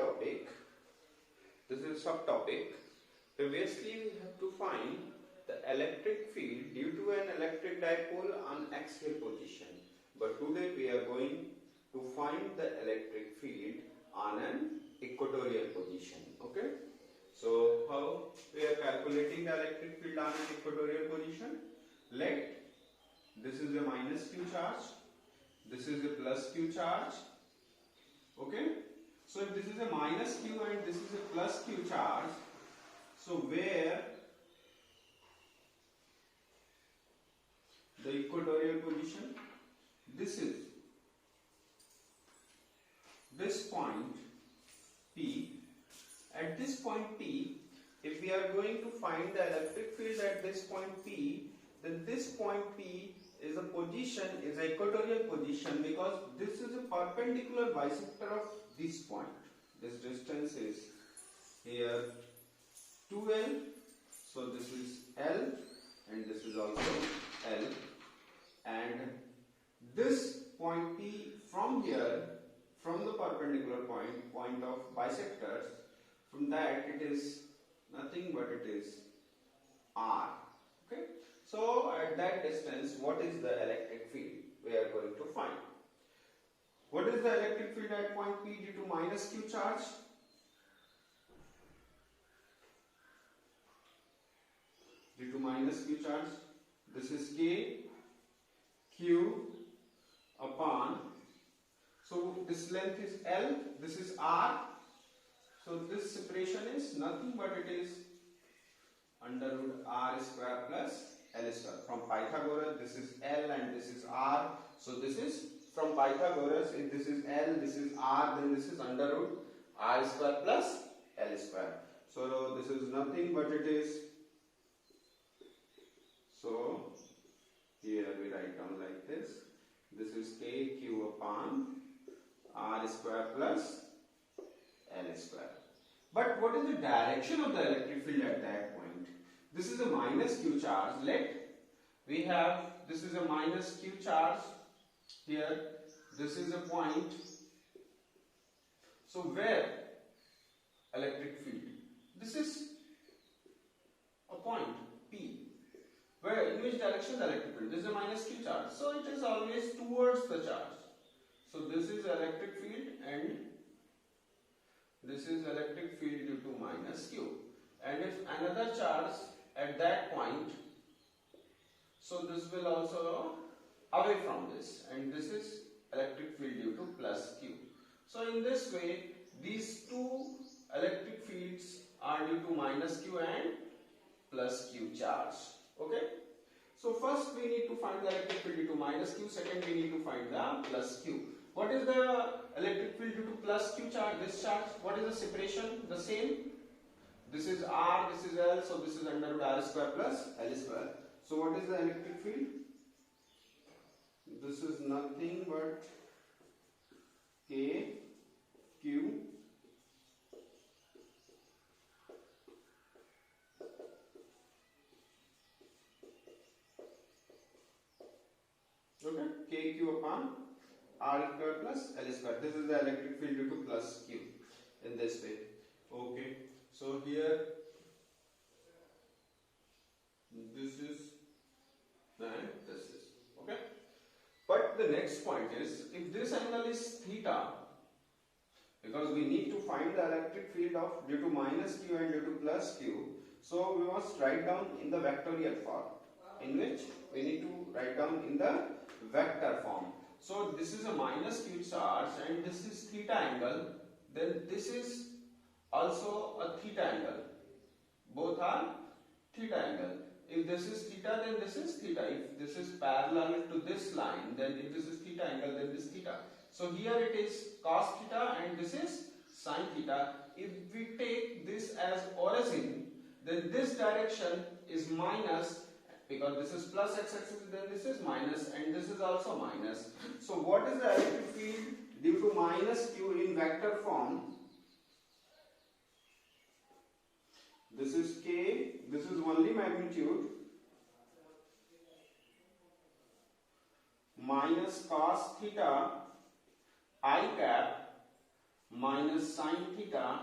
topic. This is a subtopic. Previously we have to find the electric field due to an electric dipole on axial position. But today we are going to find the electric field on an equatorial position. Okay. So how we are calculating the electric field on an equatorial position? Let this is a minus q charge, this is a plus q charge. Okay. So if this is a minus q and this is a plus q charge, so where the equatorial position, this is this point P. At this point P, if we are going to find the electric field at this point P, then this point P is a position, is an equatorial position, because this is a perpendicular bisector of this point. This distance is here 2L, so this is L and this is also L, and this point P from here, from the perpendicular point of bisectors, from that it is nothing but it is R. Okay. So at that distance, what is the electric field we are going to find? What is the electric field at point P due to minus q charge? Due to minus q charge, this is K Q upon, so this length is L, this is R, so this separation is nothing but it is under root R square plus L square. From Pythagoras, this is L and this is R, so this is from Pythagoras, if this is L, this is R, then this is under root R square plus L square. So this is nothing but it is, so here we write down like this, this is KQ upon R square plus L square. But what is the direction of the electric field at that point? This is a minus q charge. We have, this is a minus q charge here, this is a point. So where electric field? This is a point P. Where, in which direction the electric field? This is a minus q charge, so it is always towards the charge. So this is electric field and this is electric field due to minus q. And if another charge at that point, so this will also go away from this, and this is electric field due to plus q. So in this way, these two electric fields are due to minus q and plus q charge. Okay. So first we need to find the electric field due to minus q, second we need to find the plus q. What is the electric field due to plus q charge, this charge? What is the separation? The same. This is R, this is L, so this is under root R square plus L square. So what is the electric field? This is nothing but K Q okay, KQ upon R square plus L square. This is the electric field due to plus Q in this way. Okay. So here this is and this is. Okay. But the next point is, if this angle is theta, because we need to find the electric field of due to minus q and due to plus q, so we must write down in the vectorial form, in which we need to write down in the vector form. So this is a minus q charge and this is theta angle, then this is also a theta angle. Both are theta angle. If this is theta, then this is theta. If this is parallel to this line, then if this is theta angle, then this is theta. So here it is cos theta and this is sin theta. If we take this as origin, then this direction is minus, because this is plus x-axis, then this is minus, and this is also minus. So what is the electric field due to minus q in vector form? This is K, this is only magnitude, minus cos theta I cap minus sin theta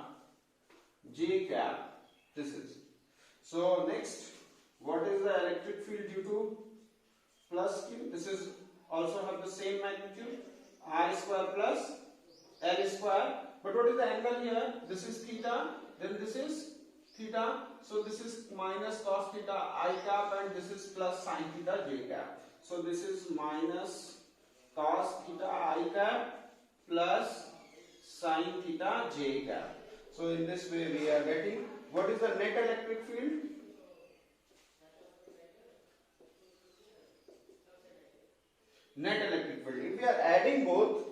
j cap. This is. So next, what is the electric field due to plus q? This is also have the same magnitude, I square plus L square. But what is the angle here? This is theta, then this is theta. So this is minus cos theta I cap, and this is plus sin theta j cap. So this is minus cos theta I cap plus sin theta j cap. So in this way we are getting, what is the net electric field? Net electric field. If we are adding both,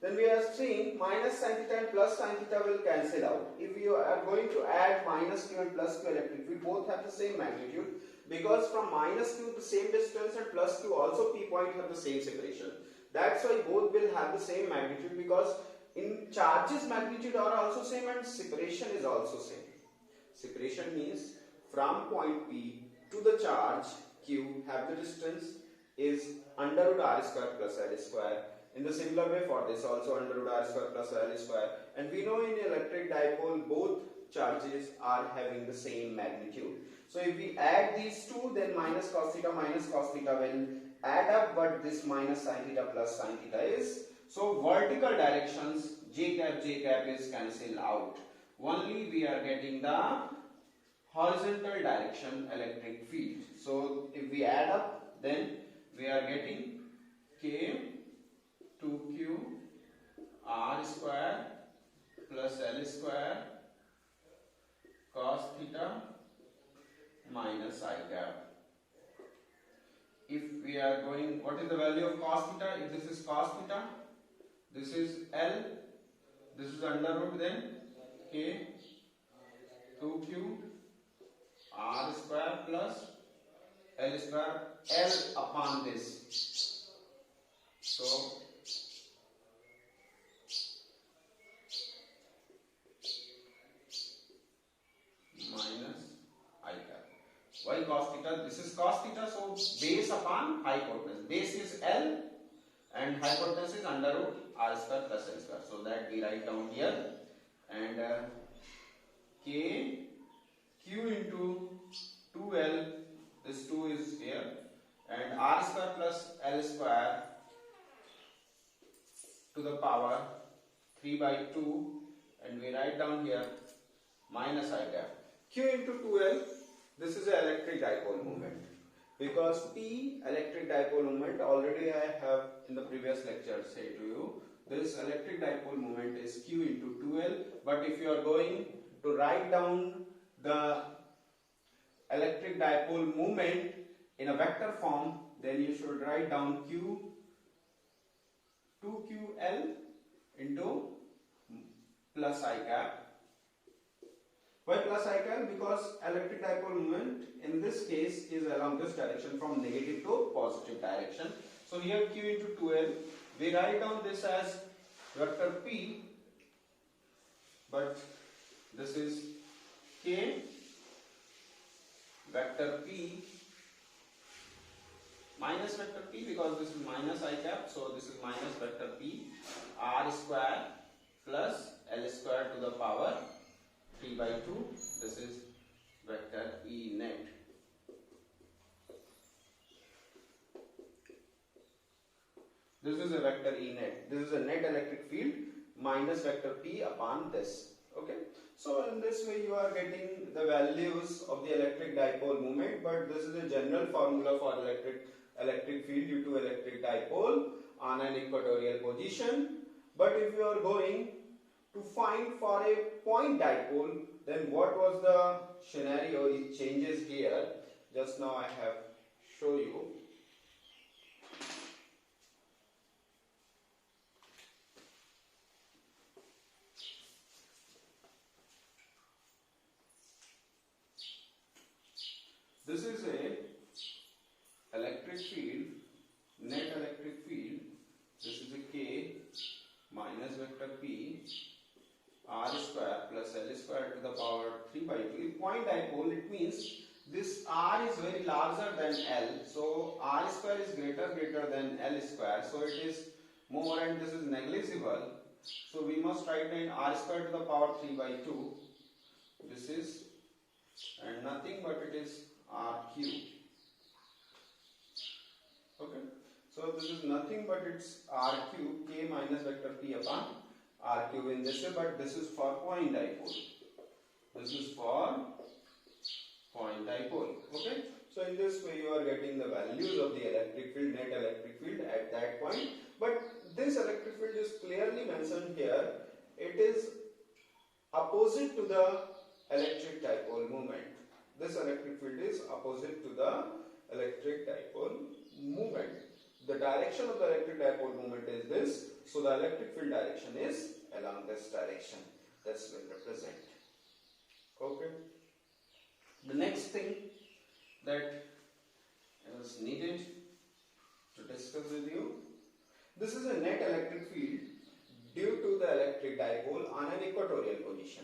then we are seeing minus sin theta and plus sin theta will cancel out. If we are going to add minus q and plus q electric field, both have the same magnitude, because from minus q the same distance and plus q also p point have the same separation. That's why both will have the same magnitude, because in charges magnitude are also same and separation is also same. Separation means from point P to the charge Q have the distance is under root r square plus L square. In the similar way for this also under root r square plus L square. And we know in electric dipole both charges are having the same magnitude. So if we add these two, then minus cos theta will add up, but this minus sin theta plus sin theta is. So vertical directions j cap is cancelled out. Only we are getting the horizontal direction electric field. So if we add up, then we are getting k 2q r square plus L square cos theta minus I cap. If we are going, what is the value of cos theta? If this is cos theta, this is L, this is under root, then k 2q r square plus L square, L upon this. So minus I cap. Why cos theta? This is cos theta, so base upon hypotenuse. Base is L and hypotenuse is under root r square plus L square. So that we write down here, and k q into 2L, this 2 is here, and r square plus L square to the power 3 by 2, and we write down here minus I cap. Q into 2L, this is an electric dipole moment, because P electric dipole moment already I have in the previous lecture said to you, this electric dipole moment is Q into 2L. But if you are going to write down the electric dipole moment in a vector form, then you should write down Q 2QL into plus I cap. Why plus I cap? Because electric dipole moment in this case is along this direction, from negative to positive direction. So here Q into 2L, we write down this as vector P, but this is K vector P minus vector P, because this is minus I cap, so this is minus vector P r square plus L square to the power 3 by 2. This is vector E net. This is a vector E net. This is a net electric field minus vector P upon this. Okay. So in this way you are getting the values of the electric dipole moment, but this is a general formula for electric field due to electric dipole on an equatorial position. But if you are going to find for a point dipole, then what was the scenario? It changes here. Just now I have shown you. This is a electric field, net electric field. This is a K minus vector P r square plus L square to the power 3 by 2. If point dipole, it means this r is very larger than L, so r square is greater than L square, so it is more, and this is negligible. So we must write in r square to the power 3 by 2. This is, and nothing but it is r cube. Okay. So this is nothing but it's r cube k minus vector p upon r cube in this way, but this is for point dipole. This is for point dipole. Okay. So in this way you are getting the values of the electric field, net electric field at that point. But this electric field is clearly mentioned here. It is opposite to the electric dipole moment. This electric field is opposite to the electric dipole moment. The direction of the electric dipole moment is this. So the electric field direction is along this direction. This will represent. Okay. The next thing that is needed to discuss with you. This is a net electric field due to the electric dipole on an equatorial position.